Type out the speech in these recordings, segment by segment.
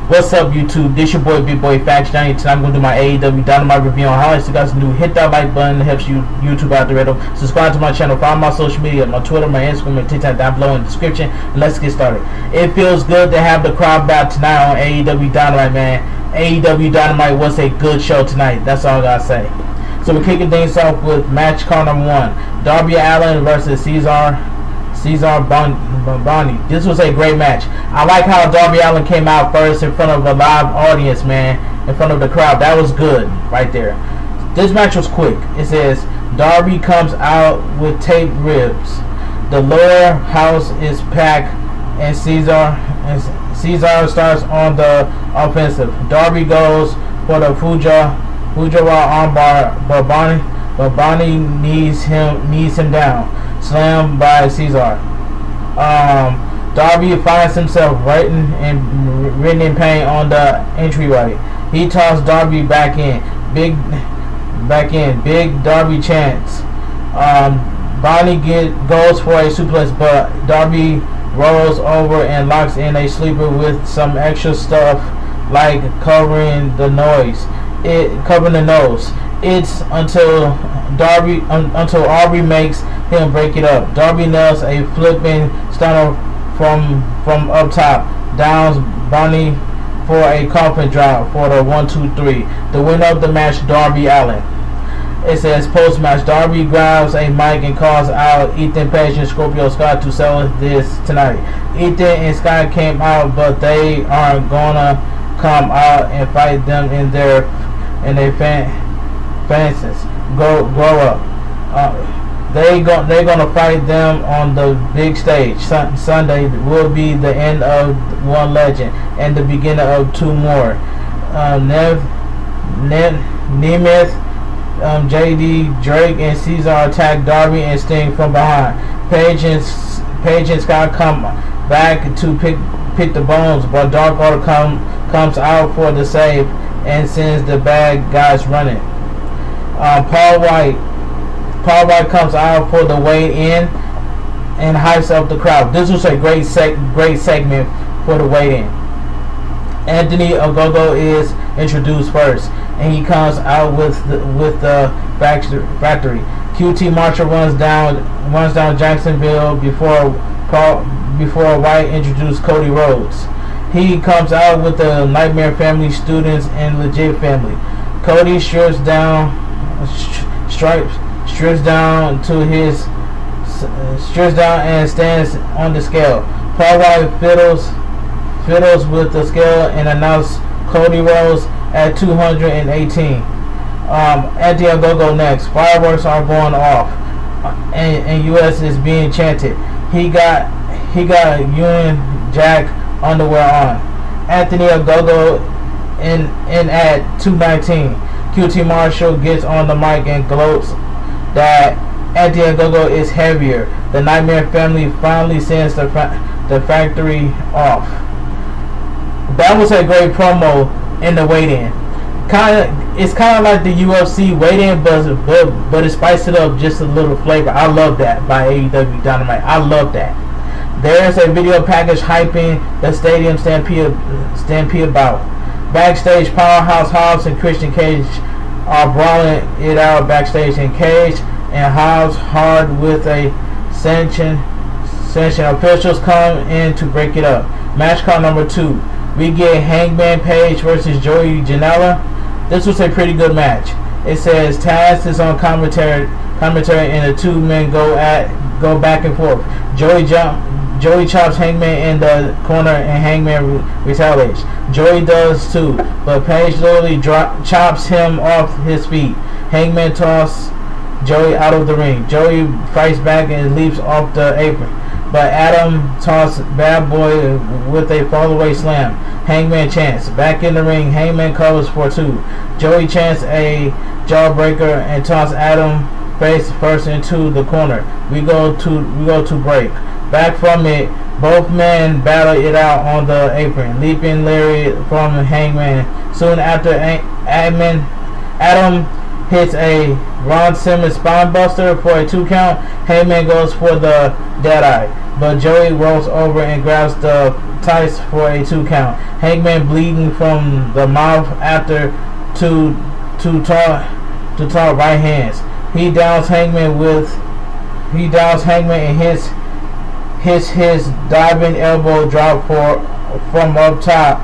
What's up, YouTube? This your boy BigboyfactsJonny. Tonight I'm going to do my AEW Dynamite review on highlights you guys can do. Hit that like button, it helps you YouTube algorithm. Subscribe to my channel, follow my social media, my Twitter, my Instagram, and TikTok down below in the description. And let's get started. It feels good to have the crowd back tonight on AEW Dynamite, man. AEW Dynamite was a good show tonight. That's all I gotta say. So we're kicking things off with match card number 1. Darby Allin versus Cesar Bonnie. This was a great match. I like how Darby Allin came out first in front of a live audience, man, in front of the crowd. That was good right there. This match was quick. It says Darby comes out with taped ribs. The lower house is packed, and Cesar starts on the offensive. Darby goes for the Fujiwara armbar, but Bonnie knees him down. Slammed by Cesar. Darby finds himself written in pain on the entryway. He tossed Darby back in. Big Darby chants. Bonnie goes for a suplex, but Darby rolls over and locks in a sleeper with some extra stuff like covering the nose. It's until Aubrey makes him break it up. Darby nails a flipping stunner from up top, downs Bonnie for a coffin drop for the 1-2-3. The winner of the match, Darby Allin. It says post-match, Darby grabs a mic and calls out Ethan Page and Scorpio Scott to sell this tonight. Ethan and Scott came out, but they aren't gonna come out and fight them in their fences. Grow up. They're gonna fight them on the big stage. Sunday will be the end of one legend and the beginning of two more. Nemeth, JD, Drake, and Cesar attack Darby and Sting from behind. Page and Scott come back to pick the bones, but Dark Order comes out for the save and sends the bad guys running. Paul White comes out for the weigh-in and hypes up the crowd. This was a great segment for the weigh-in. Anthony Ogogo is introduced first, and he comes out with the factory. QT Marshall runs down Jacksonville before White introduced Cody Rhodes. He comes out with the Nightmare Family students and Legit Family. Cody strips down and stands on the scale. Paul White fiddles with the scale and announces Cody Rhodes at 218. Anthony Ogogo next. Fireworks are going off, and US is being chanted. He got Union Jack underwear on. Anthony Ogogo in at 219. QT Marshall gets on the mic and gloats that Anthony Ogogo is heavier. The Nightmare Family finally sends the factory off. That was a great promo in the weigh-in. It's kind of like the UFC weigh-in, but it spiced it up just a little flavor. I love that by AEW Dynamite. I love that. There's a video package hyping the stadium stampede bout. Backstage, Powerhouse Hobbs and Christian Cage are brawling it out backstage, and Cage and Hobbs hard with a sanction. Officials come in to break it up. Match card number 2. We get Hangman Page versus Joey Janella. This was a pretty good match. It says Taz is on commentary and the two men go back and forth. Joey chops Hangman in the corner and Hangman retaliates. Joey does too, but Page literally chops him off his feet. Hangman tosses Joey out of the ring. Joey fights back and leaps off the apron, but Adam tosses Bad Boy with a fallaway slam. Hangman chants. Back in the ring, Hangman covers for 2. Joey chants a jawbreaker and tosses Adam face first into the corner. We go to break. Back from it, both men battle it out on the apron. Leaping Larry from Hangman. Soon after, Adam hits a Ron Simmons spine buster for a 2 count. Hangman goes for the Deadeye, but Joey rolls over and grabs the tights for a 2 count. Hangman bleeding from the mouth after two tall right hands. He downs Hangman and his diving elbow drop from up top.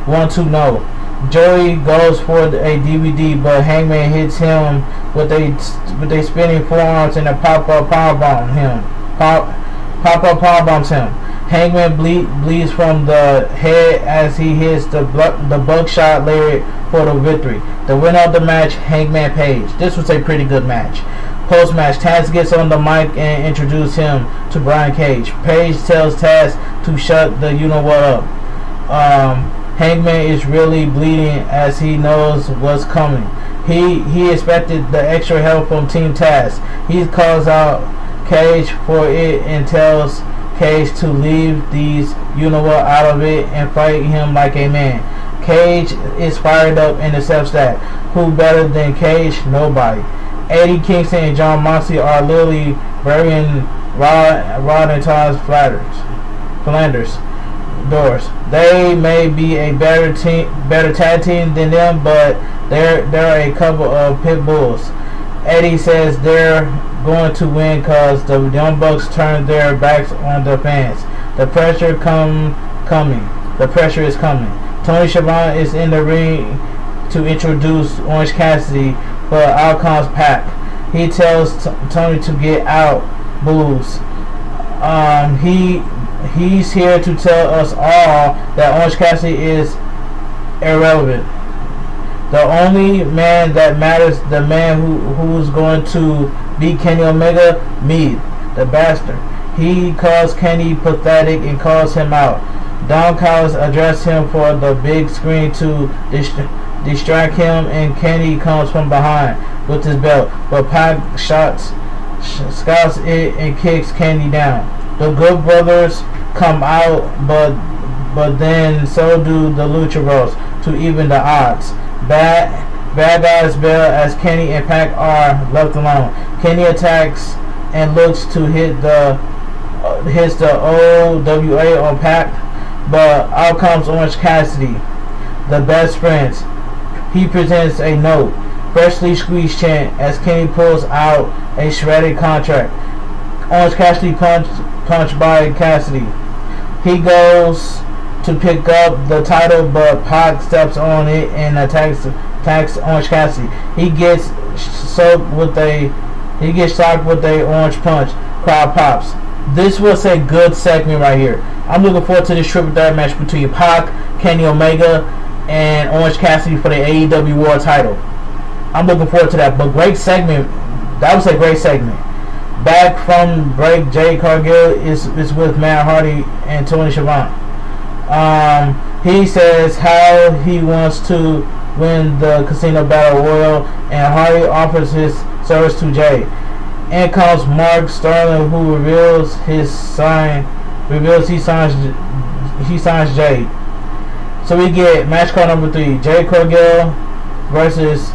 1-2 no. Joey goes for a DVD, but Hangman hits him with a spinning forearms and a pop-up powerbomb him. Pop-up powerbombs him. Hangman bleeds from the head as he hits the buckshot lariat for the victory. The winner of the match, Hangman Page. This was a pretty good match. Post-match, Taz gets on the mic and introduces him to Brian Cage. Page tells Taz to shut the you-know-what up. Hangman is really bleeding as he knows what's coming. He expected the extra help from Team Taz. He calls out Cage for it and tells Cage to leave these you-know-what out of it and fight him like a man. Cage is fired up and accepts that. Who better than Cage? Nobody. Eddie Kingston and John Moxley are literally burying Rod and Todd's Flanders doors. They may be a better tag team than them, but they're a couple of pit bulls. Eddie says they're going to win because the Young Bucks turned their backs on the fans. The pressure coming. The pressure is coming. Tony Schiavone is in the ring to introduce Orange Cassidy, but out comes Pac. He tells Tony to get out. Boos. He's here to tell us all that Orange Cassidy is irrelevant. The only man that matters, the man who's going to beat Kenny Omega, me, the bastard. He calls Kenny pathetic and calls him out. Don Callis addressed him for the big screen to distract him, and Kenny comes from behind with his belt, but Pac scouts it and kicks Kenny down. The Good Brothers come out, but then so do the Lucha Bros to even the odds. Bad guys bail as Kenny and Pac are left alone. Kenny attacks and looks to hits the OWA on Pac, but out comes Orange Cassidy, the best friends. He presents a note, freshly squeezed chant, as Kenny pulls out a shredded contract. Orange Cassidy punched by Cassidy. He goes to pick up the title, but Pac steps on it and attacks Orange Cassidy. He gets shocked with a orange punch. Crowd pops. This was a good segment right here. I'm looking forward to this triple threat match between Pac, Kenny Omega, and Orange Cassidy for the AEW World Title. I'm looking forward to that. But great segment. That was a great segment. Back from break, Jay Cargill is with Matt Hardy and Tony Schiavone. He says how he wants to win the Casino Battle Royal, and Hardy offers his service to Jay. In comes Mark Sterling, who reveals he signs Jay. So we get match card number 3: Jay Cargill versus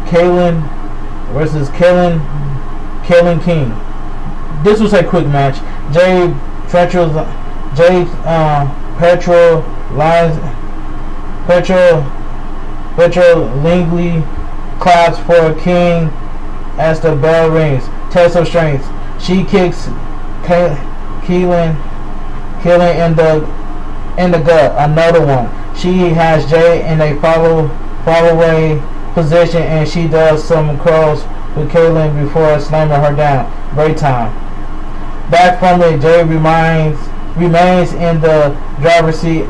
Kalen King. This was a quick match. Petro Langley claps for King as the bell rings. Test of strength. She kicks Keelan in the gut. Another one. She has Jay in a follow away position, and she does some curls with Kaylin before slamming her down. Great time. Back from it, Jay remains in the driver's seat.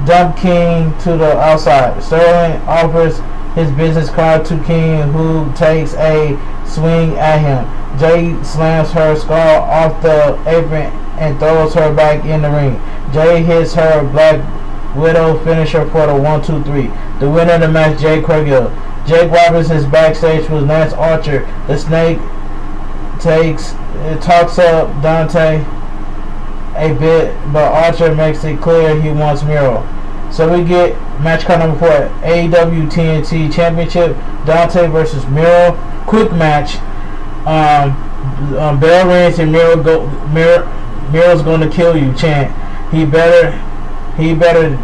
Dump King to the outside. Sterling offers his business card to King, who takes a swing at him. Jay slams her skull off the apron and throws her back in the ring. Jay hits her Black Widow finisher for the 1-2-3. The winner of the match, Jay Cargill. Jake Roberts is backstage with Lance Archer. The Snake talks up Dante a bit, but Archer makes it clear he wants Mural. So we get match card number 4, AEW TNT Championship, Dante versus Mural. Quick match. Bell rings and Mural's going to kill you chant. He better He better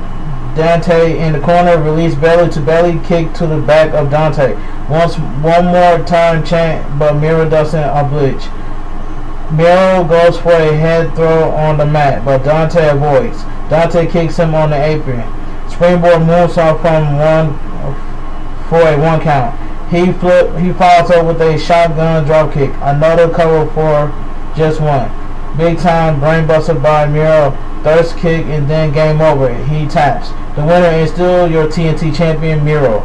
Dante in the corner, release belly to belly, kick to the back of Dante. One more time chant, but Mural doesn't oblige. Mural goes for a head throw on the mat, but Dante avoids. Dante kicks him on the apron. Springboard moonsault from for a 1 count. He follows up with a shotgun dropkick. Another cover for just one. Big time brainbuster by Mural. Thirst kick and then game over. He taps. The winner is still your TNT champion, Mural.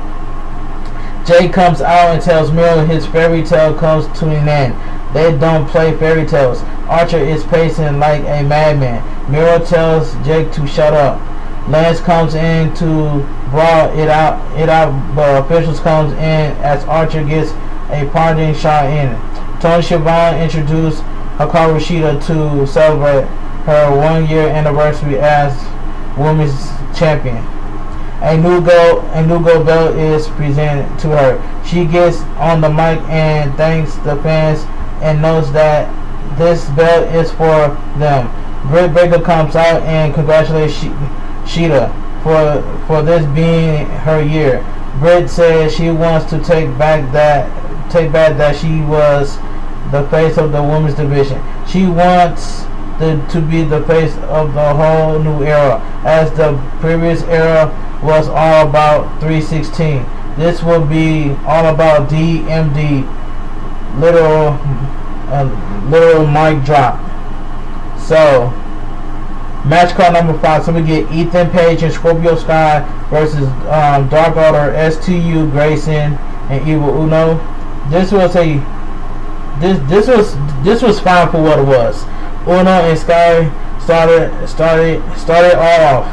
Jay comes out and tells Mural his fairy tale comes to an end. They don't play fairy tales. Archer is pacing like a madman. Mural tells Jake to shut up. Lance comes in to brawl it out, but officials comes in as Archer gets a parting shot in. Tony Schiavone introduced Hikaru Shida to celebrate her 1-year anniversary as women's champion. A new gold belt is presented to her. She gets on the mic and thanks the fans and knows that this belt is for them. Britt Baker comes out and congratulates Shida for this being her year. Britt says she wants to take back that she was the face of the women's division. She wants to be the face of the whole new era, as the previous era was all about 316. This will be all about DMD, literal mic drop. So, match card number 5. So we get Ethan Page and Scorpio Sky versus Dark Order, STU, Grayson, and Evil Uno. This was fine for what it was. Uno and Sky started all off.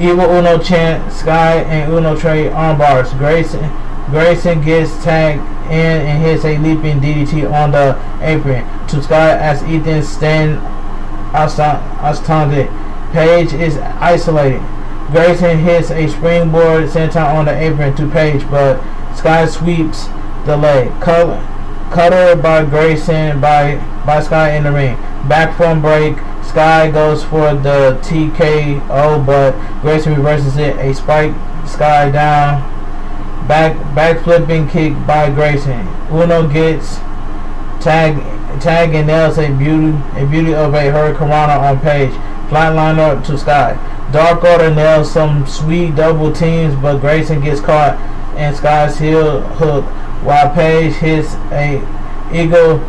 Evil Uno chant, Sky and Uno trade armbars. Grayson gets tagged in and hits a leaping DDT on the apron to Sky as Ethan stand astounded. Page is isolated. Grayson hits a springboard senton on the apron to Page, but Sky sweeps the leg. Cutter by Grayson by Sky in the ring. Back from break, Sky goes for the TKO, but Grayson reverses it. A spike Sky down. Back flipping kick by Grayson. Uno gets tag and nails a beauty of a hurricanrana on Page. Flatliner to Sky. Dark Order nails some sweet double teams, but Grayson gets caught in Sky's heel hook while Page hits a Eagle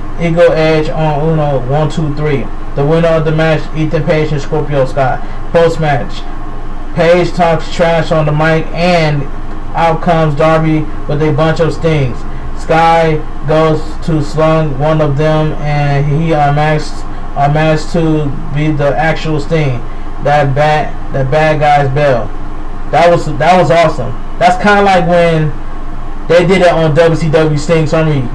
Edge on Uno. 1, 2, 3. The winner of the match, Ethan Page and Scorpio Sky. Post match, Page talks trash on the mic and out comes Darby with a bunch of stings. Sky goes to slung one of them and he unmasked to be the actual sting. That bad guy's bell. That was awesome. That's kind of like when they did it on WCW Sting's Army.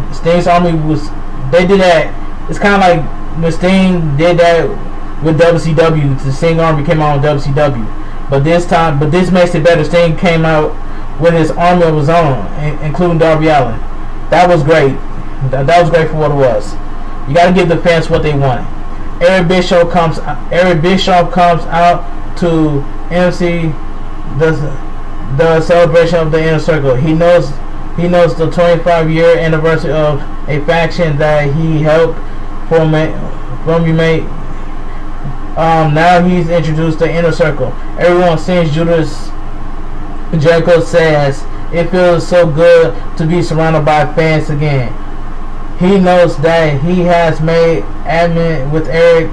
They did that. It's kind of like when Sting did that with WCW. The Sting Army came out on WCW. But this makes it better. Sting came out with his army of his own, including Darby Allin. That was great. That was great for what it was. You got to give the fans what they wanted. Eric Bischoff comes out to MC the celebration of the Inner Circle. He knows the 25-year anniversary of a faction that he helped formulate. Now he's introduced the Inner Circle. Everyone sings Judas. Jericho says, "It feels so good to be surrounded by fans again." He knows that he has made admin with Eric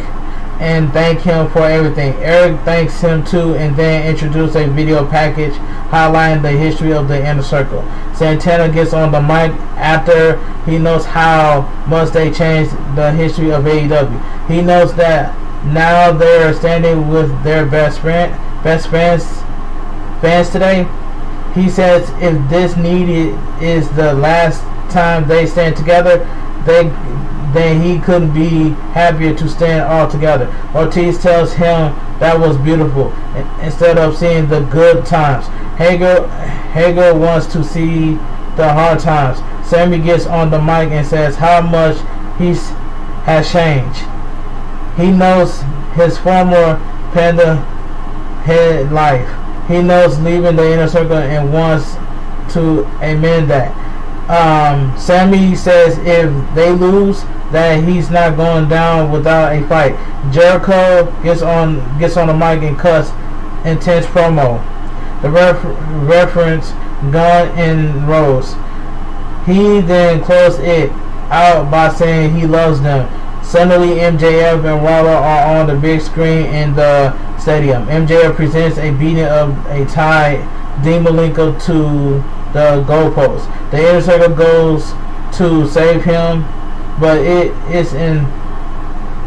and thank him for everything. Eric thanks him too and then introduces a video package highlighting the history of the Inner Circle. Santana gets on the mic after he knows how much they changed the history of AEW. He knows that now they're standing with their best fans today. He says if this is the last time they stand together, then he couldn't be happier to stand all together. Ortiz tells him that was beautiful instead of seeing the good times. Hager wants to see the hard times. Sammy gets on the mic and says how much he has changed. He knows his former head life. He knows leaving the inner circle and wants to amend that. Sammy says if they lose, that he's not going down without a fight. Jericho gets on the mic and cuts intense promo. The reference Gun and Rose. He then closed it out by saying he loves them. Suddenly, MJF and Waller are on the big screen in the stadium. MJF presents a beating of a tied Dean Malenko to the goalpost. The inner circle goes to save him, but it is an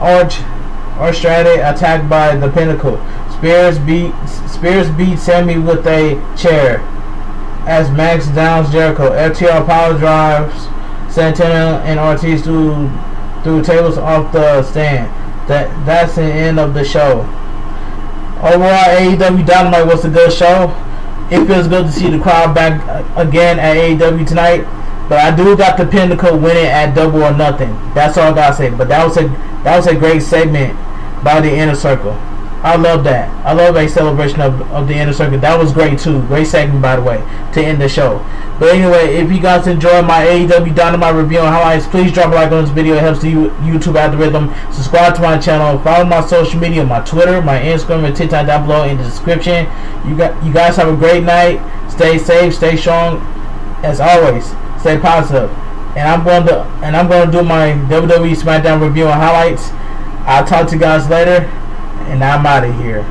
orchestrated attack by the Pinnacle. Spears beat Sammy with a chair as Max downs Jericho. FTR power drives Santana and Ortiz through tables off the stand. That's the end of the show. Overall, AEW Dynamite was a good show. It feels good to see the crowd back again at AEW tonight. But I do got the Pinnacle winning at Double or Nothing. That's all I gotta say. But that was a great segment by the Inner Circle. I love that. I love a celebration of the Inner Circle. That was great too. Great segment, by the way, to end the show. But anyway, if you guys enjoyed my AEW Dynamite review and highlights, please drop a like on this video. It helps the YouTube algorithm. Subscribe to my channel. Follow my social media, my Twitter, my Instagram, and TikTok down below in the description. You guys have a great night. Stay safe. Stay strong. As always, stay positive. And I'm going to do my WWE SmackDown review and highlights. I'll talk to you guys later. And I'm out of here.